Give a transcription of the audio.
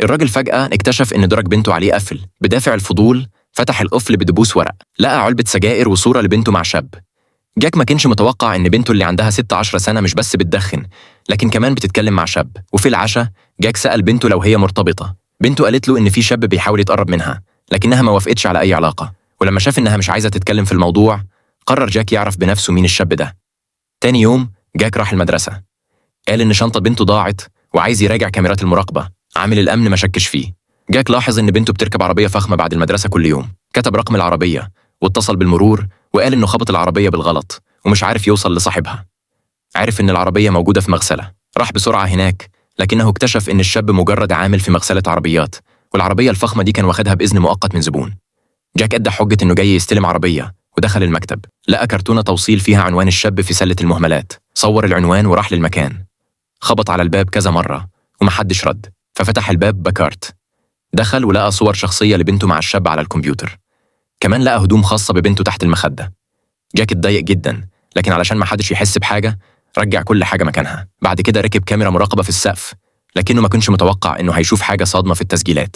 الراجل فجأة اكتشف إن درج بنته عليه قفل. بدافع الفضول فتح القفل بدبوس ورق، لقى علبة سجائر وصورة لبنته مع شاب. جاك ما كانش متوقع إن بنته اللي عندها 16 سنة مش بس بتدخن، لكن كمان بتتكلم مع شاب. وفي العشاء جاك سأل بنته لو هي مرتبطة. بنته قالت له إن في شاب بيحاول يتقرب منها، لكنها ما وافقتش على أي علاقة. ولما شاف إنها مش عايزة تتكلم في الموضوع، قرر جاك يعرف بنفسه مين الشاب ده. تاني يوم جاك راح المدرسة، قال إن شنطة بنته ضاعت وعايز يراجع كاميرات المراقبة. عامل الأمن ما شكش فيه. جاك لاحظ إن بنته بتركب عربية فخمة بعد المدرسة كل يوم. كتب رقم العربية واتصل بالمرور وقال إنه خبط العربية بالغلط ومش عارف يوصل لصاحبها. عرف إن العربية موجودة في مغسلة، راح بسرعة هناك، لكنه اكتشف إن الشاب مجرد عامل في مغسلة عربيات، والعربية الفخمة دي كان واخدها بإذن مؤقت من زبون. جاك أدى حجة إنه جاي يستلم عربية ودخل المكتب. لقى كرتونة توصيل فيها عنوان الشاب في سلة المهملات. صور العنوان وراح للمكان. خبط على الباب كذا مرة ومحدش رد، ففتح الباب بكارت. دخل ولقى صور شخصية لبنته مع الشاب على الكمبيوتر. كمان لقى هدوم خاصة ببنته تحت المخدة. جاك اتضايق جدا، لكن علشان محدش يحس بحاجة رجع كل حاجة مكانها. بعد كده ركب كاميرا مراقبة في السقف، لكنه ما كانش متوقع إنه هيشوف حاجة صادمة في التسجيلات.